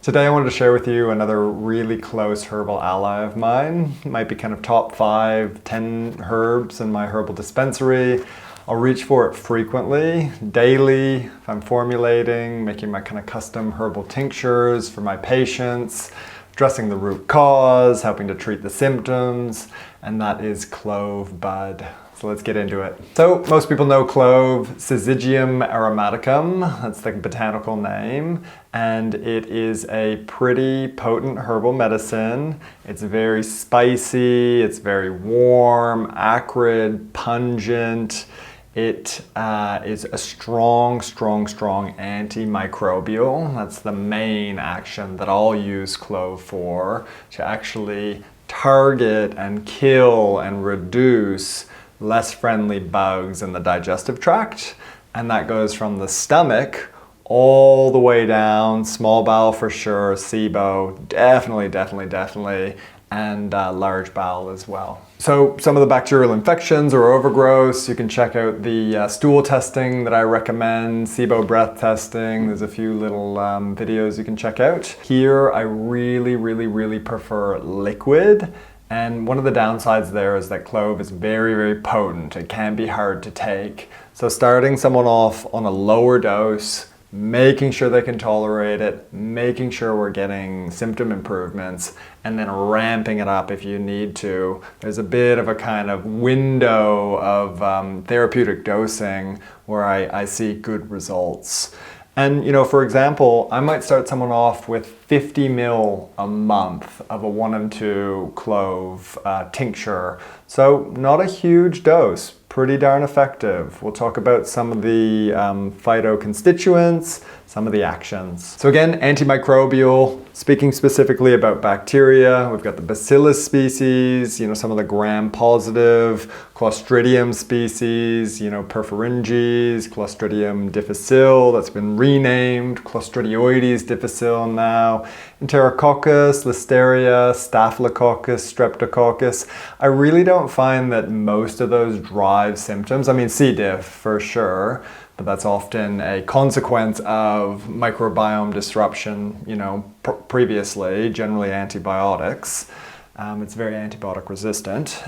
Today I wanted to share with you another really close herbal ally of mine. It might be kind of top 5, 10 herbs in my herbal dispensary. I'll reach for it frequently, daily, if I'm formulating, making my kind of custom herbal tinctures for my patients, addressing the root cause, helping to treat the symptoms, and that is clove bud. So let's get into it. So most people know clove, Syzygium aromaticum, that's the botanical name, and it is a pretty potent herbal medicine. It's very spicy, it's very warm, acrid, pungent. It is a strong antimicrobial. That's the main action that I'll use clove for, to actually target and kill and reduce less friendly bugs in the digestive tract. And that goes from the stomach all the way down, small bowel for sure, SIBO, definitely, and large bowel as well. So some of the bacterial infections or overgrowths, you can check out the stool testing that I recommend, SIBO breath testing. There's a few little videos you can check out. Here I really prefer liquid. And one of the downsides there is that clove is very potent. It can be hard to take. So starting someone off on a lower dose, making sure they can tolerate it, making sure we're getting symptom improvements, and then ramping it up if you need to. There's a bit of a kind of window of therapeutic dosing where I see good results. And for example, I might start someone off with 50 ml a month of a 1 and 2 clove tincture. So not a huge dose, pretty darn effective. We'll talk about some of the phytoconstituents, some of the actions. So again, antimicrobial, speaking specifically about bacteria, we've got the Bacillus species, some of the gram-positive, Clostridium species, Perfringens, Clostridium difficile, that's been renamed, Clostridioides difficile now, Enterococcus, Listeria, Staphylococcus, Streptococcus. I really don't find that most of those drive symptoms. I mean, C. diff for sure, but that's often a consequence of microbiome disruption, previously, generally antibiotics. It's very antibiotic resistant.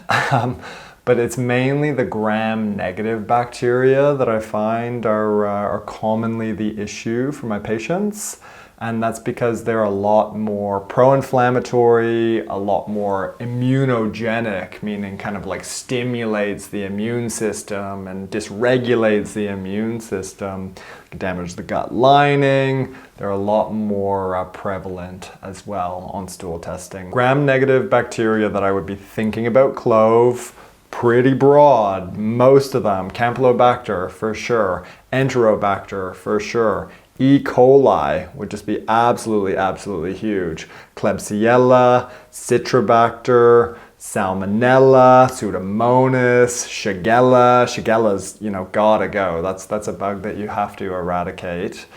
But it's mainly the gram-negative bacteria that I find are commonly the issue for my patients. And that's because they're a lot more pro-inflammatory, a lot more immunogenic, meaning kind of like stimulates the immune system and dysregulates the immune system, damage the gut lining. They're a lot more prevalent as well on stool testing. Gram-negative bacteria that I would be thinking about clove, pretty broad, most of them. Campylobacter for sure, Enterobacter for sure. E. coli would just be absolutely huge. Klebsiella, Citrobacter, Salmonella, Pseudomonas, Shigella. Shigella's, gotta go. That's a bug that you have to eradicate.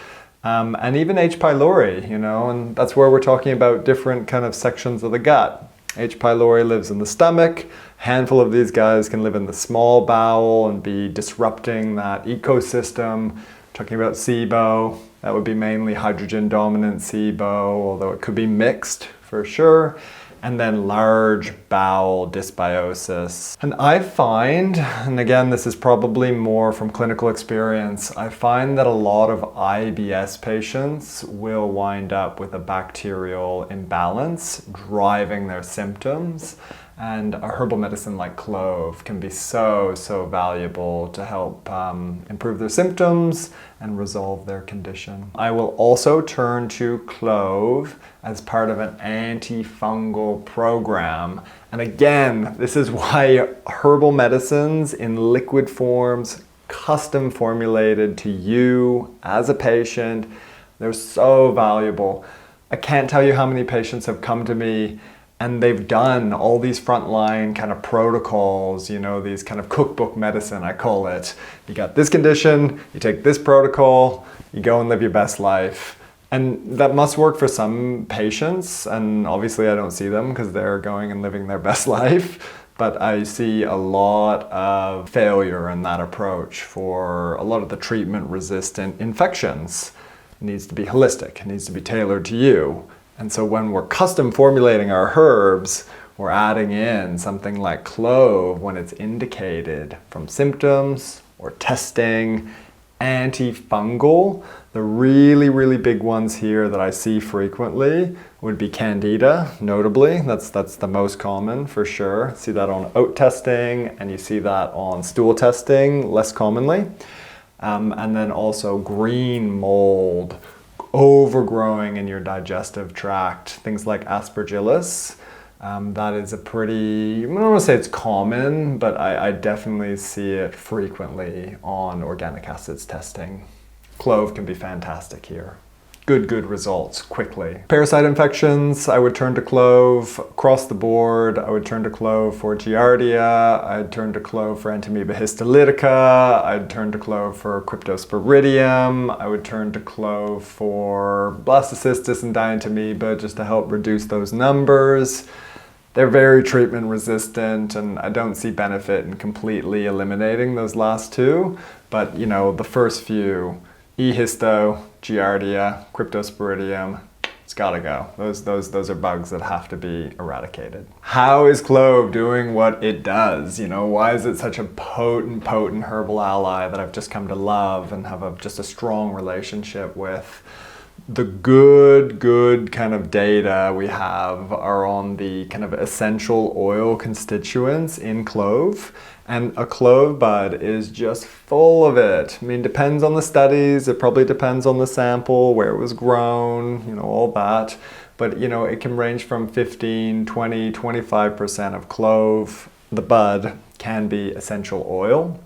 And even H. pylori, and that's where we're talking about different kind of sections of the gut. H. pylori lives in the stomach. A handful of these guys can live in the small bowel and be disrupting that ecosystem. Talking about SIBO, that would be mainly hydrogen dominant SIBO, although it could be mixed for sure. And then large bowel dysbiosis. And I find, and again, this is probably more from clinical experience, I find that a lot of IBS patients will wind up with a bacterial imbalance driving their symptoms. And a herbal medicine like clove can be so valuable to help improve their symptoms and resolve their condition. I will also turn to clove as part of an antifungal program. And again, this is why herbal medicines in liquid forms, custom formulated to you as a patient, they're so valuable. I can't tell you how many patients have come to me and they've done all these frontline kind of protocols, these kind of cookbook medicine, I call it. You got this condition, you take this protocol, you go and live your best life. And that must work for some patients, and obviously I don't see them because they're going and living their best life. But I see a lot of failure in that approach for a lot of the treatment-resistant infections. It needs to be holistic, it needs to be tailored to you. And so when we're custom formulating our herbs, we're adding in something like clove when it's indicated from symptoms or testing. Antifungal, the really big ones here that I see frequently would be Candida, notably. That's the most common for sure. See that on oat testing, and you see that on stool testing less commonly. And then also green mold, overgrowing in your digestive tract, things like Aspergillus. That is a pretty, I don't want to say it's common, but I definitely see it frequently on organic acids testing. Clove can be fantastic here. Good results quickly. Parasite infections, I would turn to clove. Across the board, I would turn to clove for Giardia. I'd turn to clove for Entamoeba histolytica. I'd turn to clove for Cryptosporidium. I would turn to clove for Blastocystis and Dientamoeba just to help reduce those numbers. They're very treatment resistant, and I don't see benefit in completely eliminating those last two. But you know, the first few, E. histo, Giardia, Cryptosporidium, it's gotta go. Those are bugs that have to be eradicated. How is clove doing what it does? You know, why is it such a potent herbal ally that I've just come to love and have just a strong relationship with? The good kind of data we have are on the kind of essential oil constituents in clove, and a clove bud is just full of it. I mean, depends on the studies, it probably depends on the sample, where it was grown, you know, all that. But you know, it can range from 15, 20, 25% of clove, the bud, can be essential oil.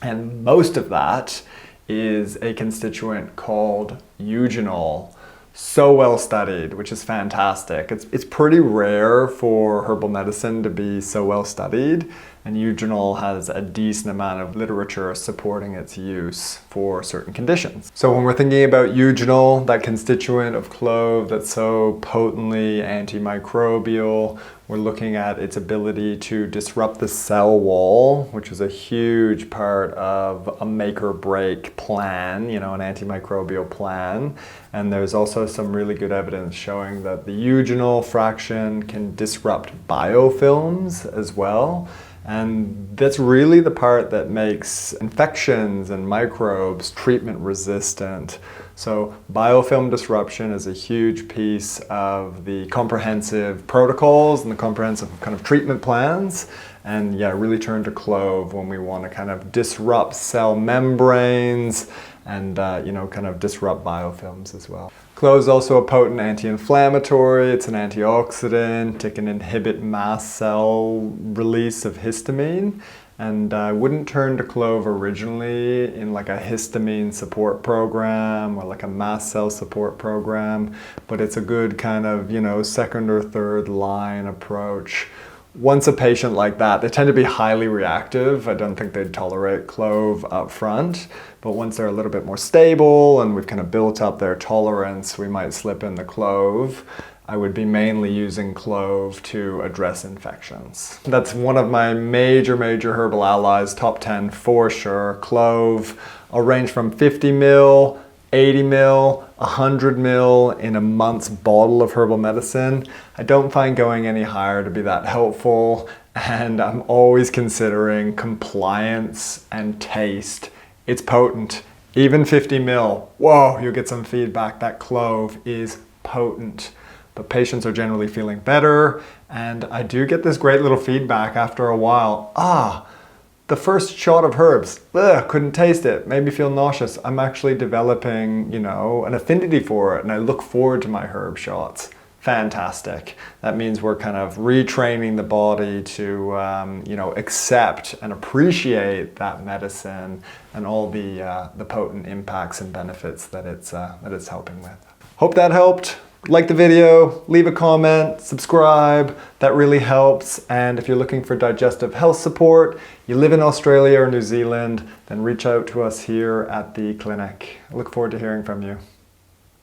And most of that is a constituent called eugenol. So well studied, which is fantastic. It's pretty rare for herbal medicine to be so well studied, and eugenol has a decent amount of literature supporting its use for certain conditions. So when we're thinking about eugenol, that constituent of clove that's so potently antimicrobial, we're looking at its ability to disrupt the cell wall, which is a huge part of a make or break plan, you know, an antimicrobial plan. And there's also some really good evidence showing that the eugenol fraction can disrupt biofilms as well. And that's really the part that makes infections and microbes treatment resistant. So biofilm disruption is a huge piece of the comprehensive protocols and the comprehensive kind of treatment plans. And yeah, really turn to clove when we want to kind of disrupt cell membranes and you know, kind of disrupt biofilms as well. Clove is also a potent anti-inflammatory, it's an antioxidant, it can inhibit mast cell release of histamine. And I wouldn't turn to clove originally in like a histamine support program or like a mast cell support program, but it's a good kind of, you know, second or third line approach. Once a patient like that, they tend to be highly reactive. I don't think they'd tolerate clove up front, but once they're a little bit more stable and we've kind of built up their tolerance, we might slip in the clove. I would be mainly using clove to address infections. That's one of my major herbal allies, top 10 for sure. Clove, I'll range from 50 ml, 80 ml, 100 ml in a month's bottle of herbal medicine. I don't find going any higher to be that helpful, and I'm always considering compliance and taste. It's potent. Even 50 ml, whoa, you'll get some feedback. That clove is potent. But patients are generally feeling better, and I do get this great little feedback after a while. The first shot of herbs, couldn't taste it, made me feel nauseous. I'm actually developing, you know, an affinity for it, and I look forward to my herb shots. Fantastic. That means we're kind of retraining the body to, you know, accept and appreciate that medicine and all the potent impacts and benefits that it's helping with. Hope that helped. Like the video, leave a comment, subscribe, that really helps. And if you're looking for digestive health support, you live in Australia or New Zealand, then reach out to us here at the clinic. I look forward to hearing from you.